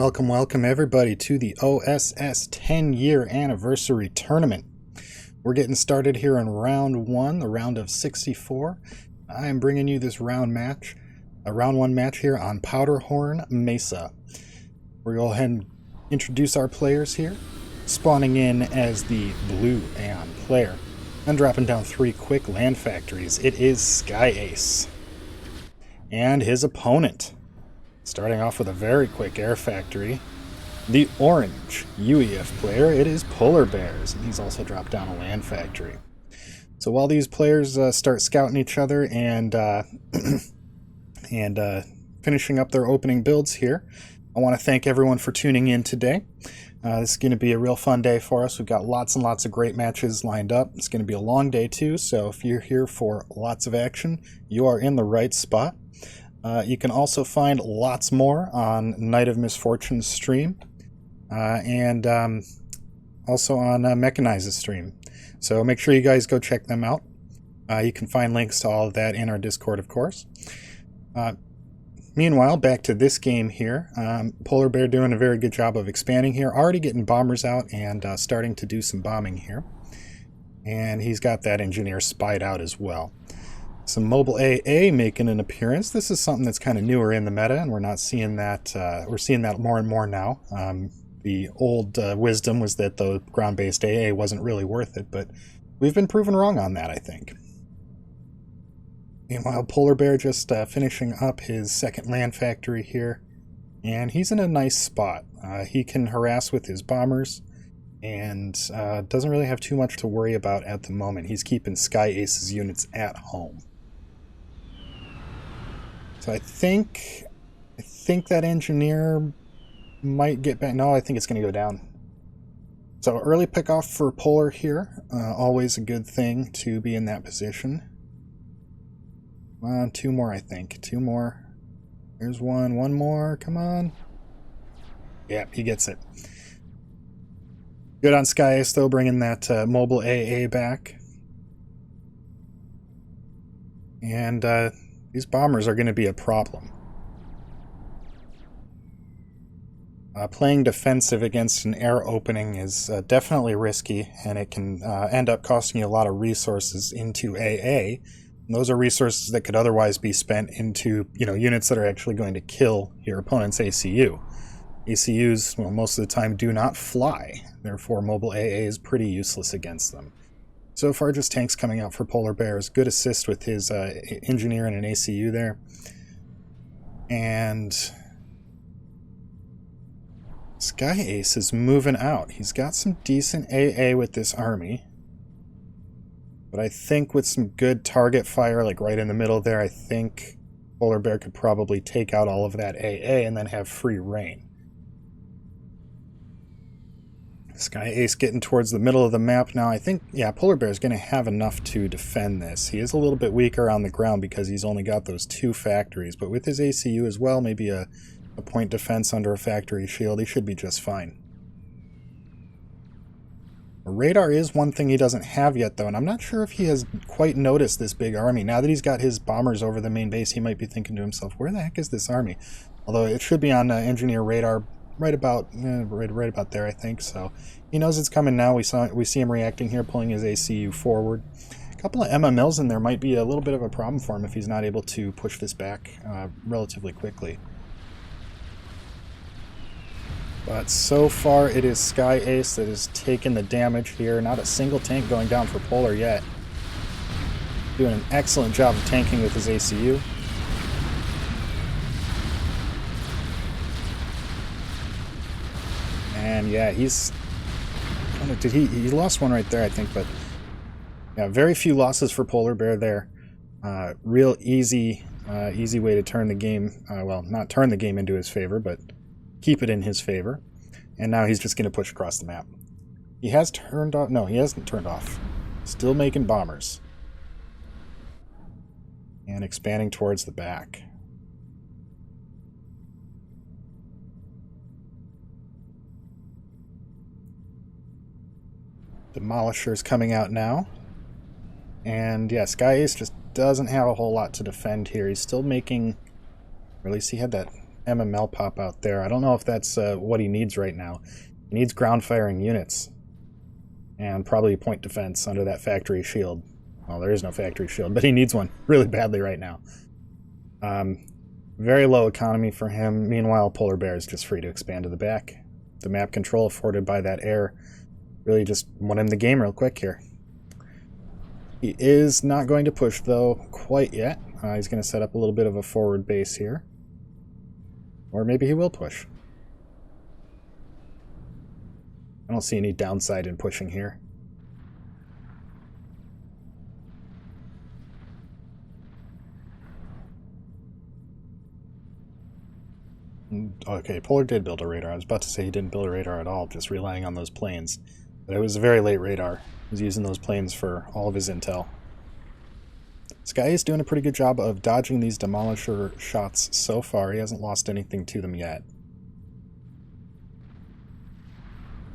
Welcome, welcome everybody to the OSS 10-year anniversary tournament. We're getting started here in round 1, the round of 64. I am bringing you this round 1 match here on Powderhorn Mesa. We'll go ahead and introduce our players here, spawning in as the blue Aeon player, and dropping down 3 quick land factories. It is SkyAce. And his opponent, starting off with a very quick air factory, the orange UEF player, it is Polarbearz, and he's also dropped down a land factory. So while these players start scouting each other and finishing up their opening builds here, I want to thank everyone for tuning in today. This is going to be a real fun day for us. We've got lots and lots of great matches lined up. It's going to be a long day too, so if you're here for lots of action, you are in the right spot. You can also find lots more on Night of Misfortune's stream and also on Mechanize's stream. So make sure you guys go check them out. You can find links to all of that in our Discord, of course. Meanwhile, back to this game here. Polarbearz doing a very good job of expanding here. Already getting bombers out and starting to do some bombing here. And he's got that engineer spied out as well. Some mobile AA making an appearance. This is something that's kind of newer in the meta, and we're not seeing that. We're seeing that more and more now. The old wisdom was that the ground-based AA wasn't really worth it, but we've been proven wrong on that, I think. Meanwhile, Polarbearz just finishing up his second land factory here, and he's in a nice spot. He can harass with his bombers, and doesn't really have too much to worry about at the moment. He's keeping SkyAce's units at home. So I think that engineer might get back. No, I think it's going to go down. So early pickoff for Polar here. Always a good thing to be in that position. 2 more, I think. 2 more. There's one. 1 more. Come on. Yeah, he gets it. Good on SkyAce, though, bringing that mobile AA back. And these bombers are going to be a problem. Playing defensive against an air opening is definitely risky, and it can end up costing you a lot of resources into AA. And those are resources that could otherwise be spent into, units that are actually going to kill your opponent's ACU. ACUs, well, most of the time do not fly, therefore mobile AA is pretty useless against them. So far, just tanks coming out for Polarbearz. Good assist with his engineer and an ACU there. And SkyAce is moving out. He's got some decent AA with this army. But I think with some good target fire, like right in the middle there, I think Polarbearz could probably take out all of that AA and then have free reign. SkyAce getting towards the middle of the map now. I think, yeah, Polarbearz is going to have enough to defend this. He is a little bit weaker on the ground because he's only got those 2 factories, but with his ACU as well, maybe a point defense under a factory shield, he should be just fine. Radar is one thing he doesn't have yet, though, and I'm not sure if he has quite noticed this big army. Now that he's got his bombers over the main base, he might be thinking to himself, where the heck is this army? Although it should be on engineer radar right about there, I think. So he knows it's coming now. We see him reacting here, pulling his ACU forward. A couple of MMLs in there might be a little bit of a problem for him if he's not able to push this back relatively quickly. But so far it is SkyAce that has taken the damage here. Not a single tank going down for Polar yet. Doing an excellent job of tanking with his ACU. And yeah, he lost one right there, I think, but yeah, very few losses for Polarbearz there. Real easy way to turn the game, well, not turn the game into his favor, but keep it in his favor. And now he's just going to push across the map. He has turned off, no, he hasn't turned off. Still making bombers. And expanding towards the back. Demolishers coming out now. And yeah, SkyAce just doesn't have a whole lot to defend here. He's still making, or at least he had that MML pop out there. I don't know if that's what he needs right now. He needs ground firing units. And probably point defense under that factory shield. Well, there is no factory shield, but he needs one really badly right now. Very low economy for him. Meanwhile, Polarbearz is just free to expand to the back. The map control afforded by that air really just won him the game real quick here. He is not going to push, though, quite yet. He's going to set up a little bit of a forward base here. Or maybe he will push. I don't see any downside in pushing here. Okay, Polar did build a radar. I was about to say he didn't build a radar at all, just relying on those planes. But it was a very late radar. He was using those planes for all of his intel. SkyAce doing a pretty good job of dodging these demolisher shots so far. He hasn't lost anything to them yet.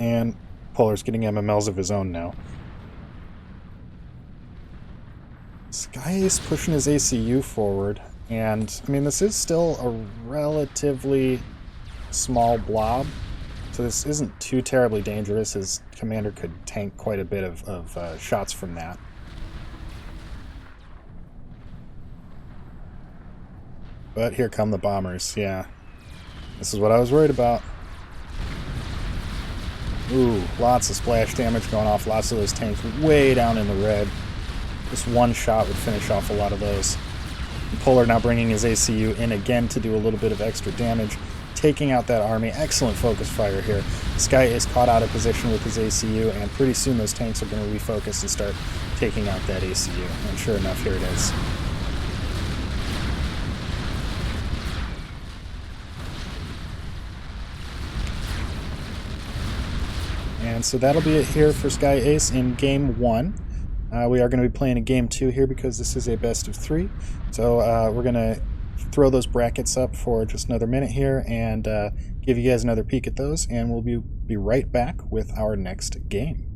And Polar's getting MMLs of his own now. SkyAce pushing his ACU forward. And, I mean, this is still a relatively small blob, so this isn't too terribly dangerous. His commander could tank quite a bit of shots from that. But here come the bombers, yeah. This is what I was worried about. Ooh, lots of splash damage going off, lots of those tanks way down in the red. Just one shot would finish off a lot of those. Polar now bringing his ACU in again to do a little bit of extra damage, taking out that army. Excellent focus fire here. SkyAce caught out of position with his ACU, and pretty soon those tanks are going to refocus and start taking out that ACU. And sure enough, here it is. And so that'll be it here for SkyAce in Game 1. We are going to be playing a Game 2 here because this is a best of 3. So we're going to throw those brackets up for just another minute here and give you guys another peek at those, and we'll be right back with our next game.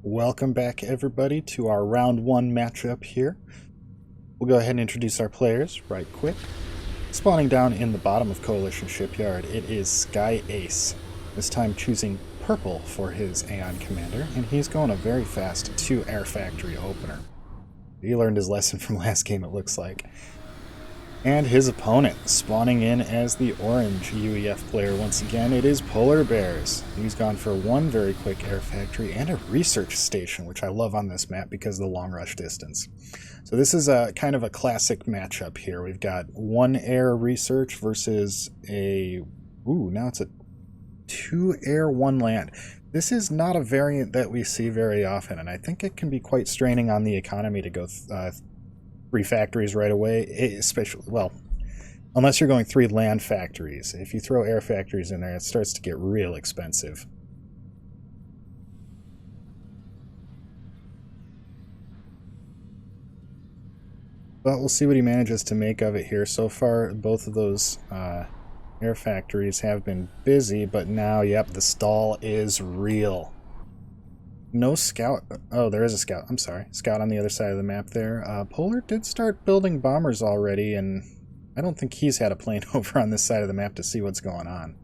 Welcome back, everybody, to our Round 1 matchup here. We'll go ahead and introduce our players right quick. Spawning down in the bottom of Coalition Shipyard, it is SkyAce. This time choosing purple for his Aeon commander, and he's going a very fast 2 air factory opener. He learned his lesson from last game, it looks like. And his opponent, spawning in as the orange UEF player once again, it is Polarbearz. He's gone for 1 very quick air factory and a research station, which I love on this map because of the long rush distance. So this is a kind of a classic matchup here. We've got 1 air research versus a... Ooh, now it's a 2 air, 1 land. This is not a variant that we see very often, and I think it can be quite straining on the economy to go 3 factories right away, especially, well, unless you're going 3 land factories. If you throw air factories in there, it starts to get real expensive. But we'll see what he manages to make of it here. So far, both of those air factories have been busy, but now, yep, the stall is real. No scout. Oh, there is a scout. I'm sorry. Scout on the other side of the map there. Polar did start building bombers already, and I don't think he's had a plane over on this side of the map to see what's going on.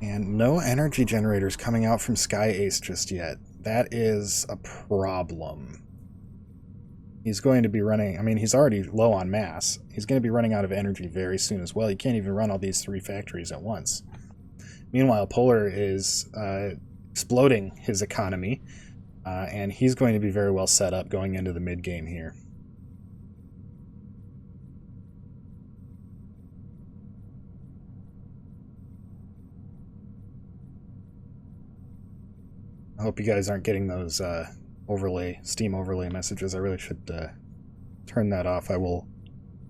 And no energy generators coming out from SkyAce just yet. That is a problem. He's going to be running, I mean, he's already low on mass. He's going to be running out of energy very soon as well. He can't even run all these 3 factories at once. Meanwhile, Polar is exploding his economy, and he's going to be very well set up going into the mid-game here. I hope you guys aren't getting those Steam overlay messages. I really should turn that off. I will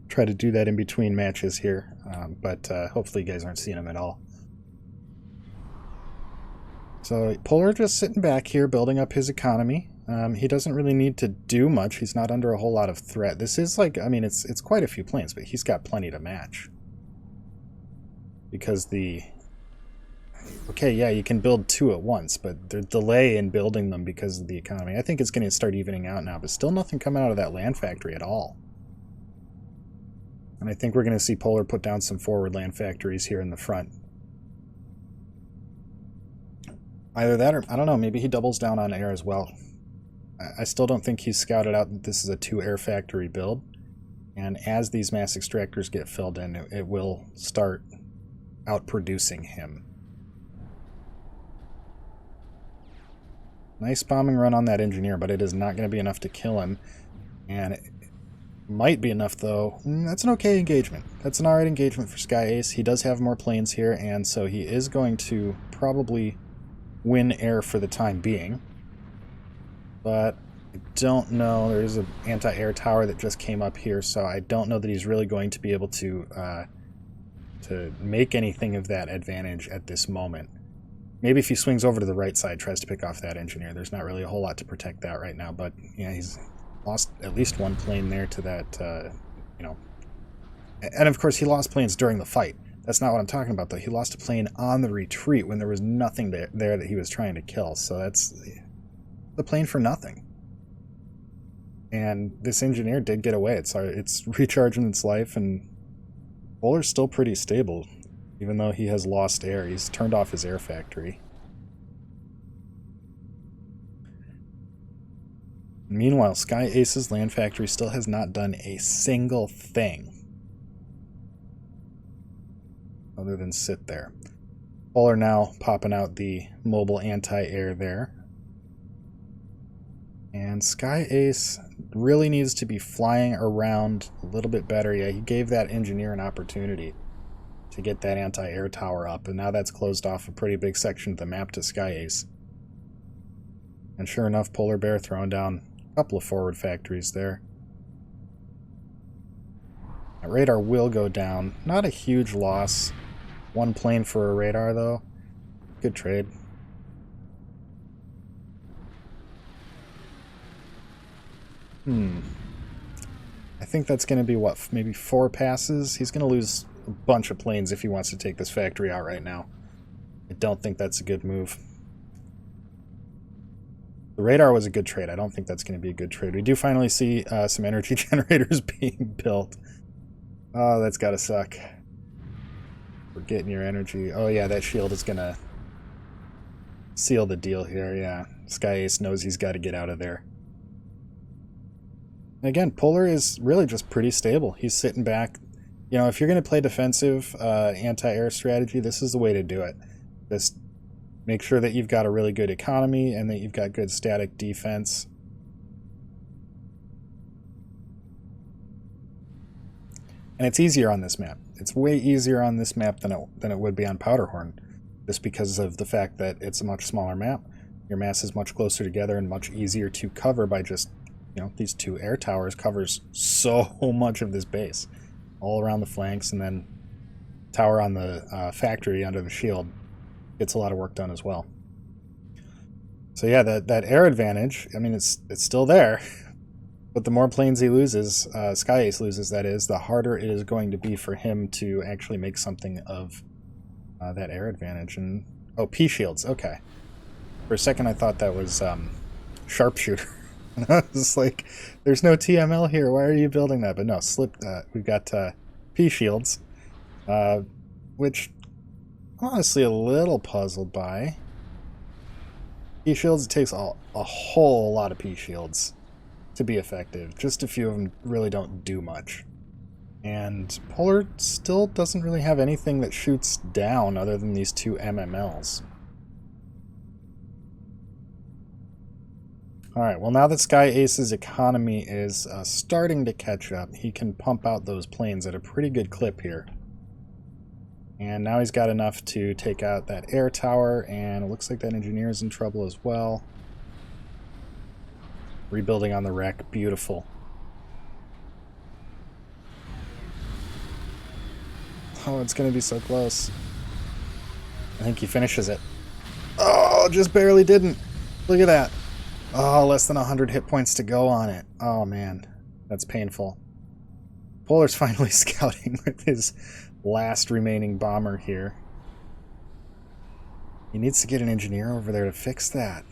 try to do that in between matches here, but hopefully you guys aren't seeing them at all. So Polar just sitting back here building up his economy. He doesn't really need to do much. He's not under a whole lot of threat. This is like, I mean, it's quite a few planes, but he's got plenty to match. Because okay, yeah, you can build 2 at once, but the delay in building them because of the economy, I think it's going to start evening out now, but still nothing coming out of that land factory at all. And I think we're going to see Polar put down some forward land factories here in the front. Either that or, I don't know, maybe he doubles down on air as well. I still don't think he's scouted out that this is a 2-air factory build. And as these mass extractors get filled in, it will start outproducing him. Nice bombing run on that engineer, but it is not going to be enough to kill him. And it might be enough, though. That's an okay engagement. That's an alright engagement for SkyAce. He does have more planes here, and so he is going to probably win air for the time being. But I don't know. There's an anti-air tower that just came up here, so I don't know that he's really going to be able to make anything of that advantage at this moment. Maybe if he swings over to the right side, tries to pick off that engineer. There's not really a whole lot to protect that right now, but yeah, he's lost at least one plane there to that, you know. And of course, he lost planes during the fight. That's not what I'm talking about, though. He lost a plane on the retreat when there was nothing there that he was trying to kill. So that's the plane for nothing. And this engineer did get away. It's recharging its life, and Polar's still pretty stable, even though he has lost air. He's turned off his air factory. Meanwhile, SkyAce's land factory still has not done a single thing other than sit there. Polar now popping out the mobile anti-air there. And SkyAce really needs to be flying around a little bit better. Yeah, he gave that engineer an opportunity to get that anti-air tower up, and now that's closed off a pretty big section of the map to SkyAce. And sure enough, Polarbearz throwing down a couple of forward factories there. That radar will go down. Not a huge loss. One plane for a radar, though. Good trade. I think that's going to be, what, maybe 4 passes? He's going to lose a bunch of planes if he wants to take this factory out right now. I don't think that's a good move. The radar was a good trade. I don't think that's going to be a good trade. We do finally see some energy generators being built. Oh, that's got to suck. We're getting your energy. Oh yeah, that shield is going to seal the deal here. Yeah, SkyAce knows he's got to get out of there. And again, Polar is really just pretty stable. He's sitting back. You know, if you're going to play defensive anti-air strategy, this is the way to do it. Just make sure that you've got a really good economy and that you've got good static defense. And it's easier on this map. It's way easier on this map than it would be on Powderhorn, just because of the fact that it's a much smaller map. Your mass is much closer together and much easier to cover by just, you know, these 2 air towers covers so much of this base. All around the flanks, and then tower on the factory under the shield gets a lot of work done as well. So yeah, that air advantage, I mean, it's still there, but the more planes he loses, SkyAce loses, that is, the harder it is going to be for him to actually make something of that air advantage. And oh, P shields, okay. For a second I thought that was sharpshooter. And I was like, there's no TML here, why are you building that? But no, we've got P shields, which I'm honestly a little puzzled by. P shields, it takes a whole lot of P shields to be effective. Just a few of them really don't do much. And Polar still doesn't really have anything that shoots down other than these 2 MMLs. Alright, well now that SkyAce's economy is starting to catch up, he can pump out those planes at a pretty good clip here. And now he's got enough to take out that air tower, and it looks like that engineer is in trouble as well. Rebuilding on the wreck, beautiful. Oh, it's going to be so close. I think he finishes it. Oh, just barely didn't. Look at that. Oh, less than 100 hit points to go on it. Oh, man. That's painful. Polar's finally scouting with his last remaining bomber here. He needs to get an engineer over there to fix that.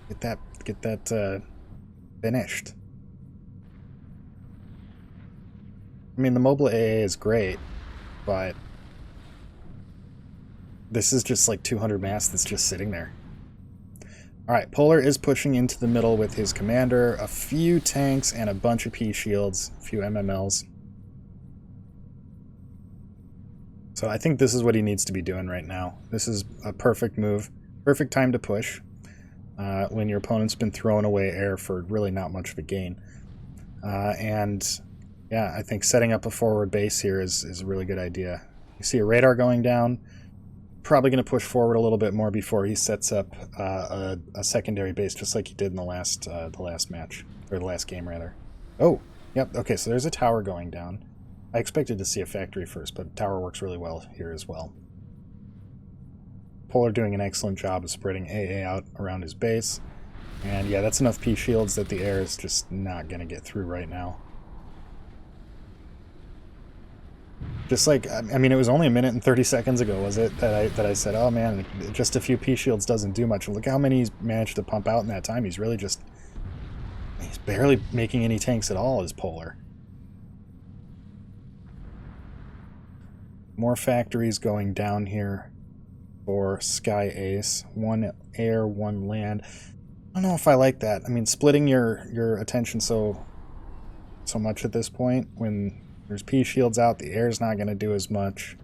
Get that finished. I mean, the mobile AA is great, but this is just like 200 mass that's just sitting there. Alright, Polar is pushing into the middle with his commander, a few tanks, and a bunch of P-shields, a few MMLs. So I think this is what he needs to be doing right now. This is a perfect move, perfect time to push when your opponent's been throwing away air for really not much of a gain. And yeah, I think setting up a forward base here is a really good idea. You see a radar going down. Probably going to push forward a little bit more before he sets up a secondary base, just like he did in the last match, or the last game rather. Oh, yep. Okay, so there's a tower going down. I expected to see a factory first, but tower works really well here as well. Polar doing an excellent job of spreading AA out around his base, and yeah, that's enough P shields that the air is just not going to get through right now. Just like, I mean, it was only a minute and 30 seconds ago, was it, that I said, oh man, just a few P-shields doesn't do much. Look how many he's managed to pump out in that time. He's really just, he's barely making any tanks at all, is Polar. More factories going down here for SkyAce. One air, one land. I don't know if I like that. I mean, splitting your attention so much at this point when there's P-shields out, the air's not going to do as much.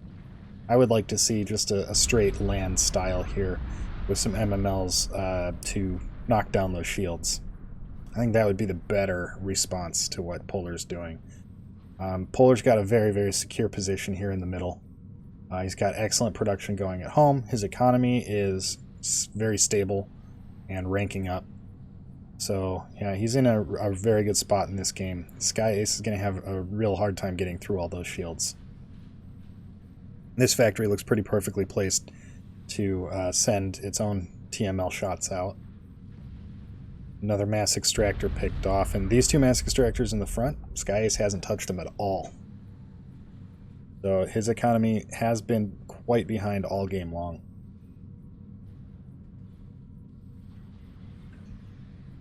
I would like to see just a straight land style here with some MMLs to knock down those shields. I think that would be the better response to what Polar's doing. Polar's got a very, very secure position here in the middle. He's got excellent production going at home. His economy is very stable and ranking up. So, yeah, he's in a very good spot in this game. SkyAce is going to have a real hard time getting through all those shields. This factory looks pretty perfectly placed to send its own TML shots out. Another mass extractor picked off, and these two mass extractors in the front, SkyAce hasn't touched them at all. So his economy has been quite behind all game long.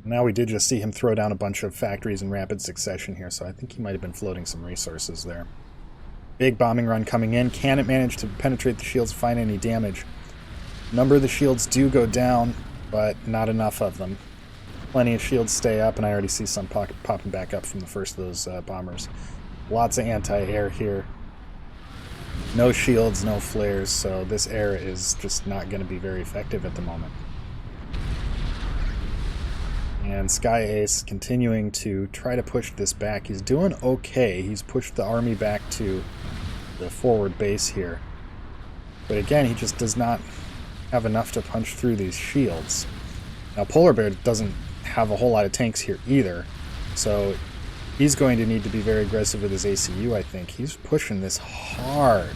Now we did just see him throw down a bunch of factories in rapid succession here, so I think he might have been floating some resources there. Big bombing run coming in. Can it manage to penetrate the shields, find any damage? A number of the shields do go down, but not enough of them. Plenty of shields stay up, and I already see some popping back up from the first of those bombers. Lots of anti-air here. No shields, no flares, so this air is just not going to be very effective at the moment. And SkyAce continuing to try to push this back. He's doing okay. He's pushed the army back to the forward base here. But again, he just does not have enough to punch through these shields. Now, Polarbearz doesn't have a whole lot of tanks here either, so he's going to need to be very aggressive with his ACU, I think. He's pushing this hard.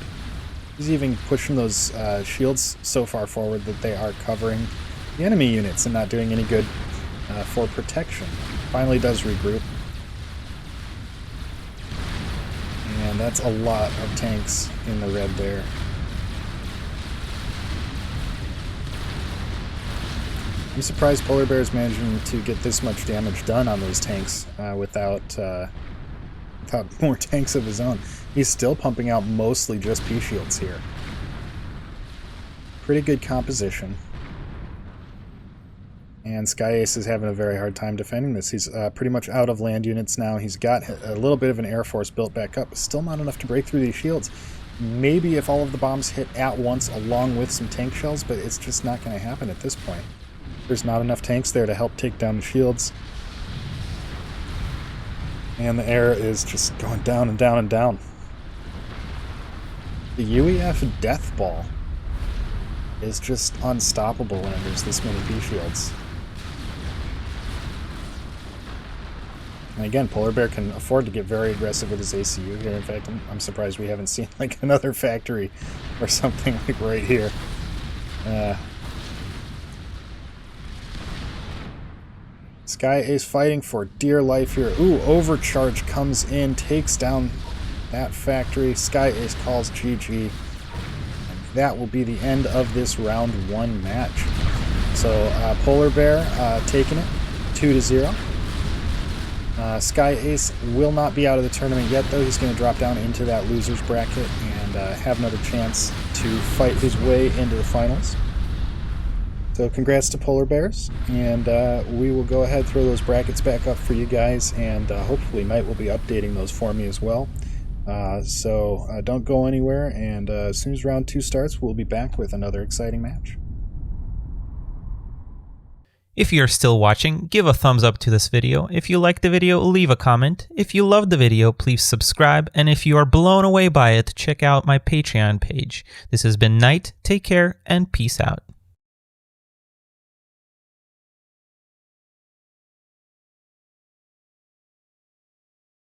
He's even pushing those shields so far forward that they are covering the enemy units and not doing any good for protection. Finally does regroup. And that's a lot of tanks in the red there. I'm surprised Polarbearz managing to get this much damage done on those tanks without more tanks of his own. He's still pumping out mostly just P-shields here. Pretty good composition. And SkyAce is having a very hard time defending this. He's pretty much out of land units now. He's got a little bit of an air force built back up, but still not enough to break through these shields. Maybe if all of the bombs hit at once along with some tank shells, but it's just not going to happen at this point. There's not enough tanks there to help take down the shields. And the air is just going down and down and down. The UEF Death Ball is just unstoppable when there's this many P-shields. And again, Polarbearz can afford to get very aggressive with his ACU here. In fact, I'm surprised we haven't seen like another factory or something like right here. SkyAce fighting for dear life here. Ooh, Overcharge comes in, takes down that factory. SkyAce calls GG. And that will be the end of this round 1 match. So Polarbearz taking it 2-0. SkyAce will not be out of the tournament yet, though. He's going to drop down into that loser's bracket and have another chance to fight his way into the finals. So congrats to Polarbearz, and we will go ahead, throw those brackets back up for you guys, and hopefully Nite will be updating those for me as well. So don't go anywhere, and as soon as round 2 starts, we'll be back with another exciting match. If you're still watching, give a thumbs up to this video. If you liked the video, leave a comment. If you loved the video, please subscribe. And if you are blown away by it, check out my Patreon page. This has been Nite. Take care and peace out.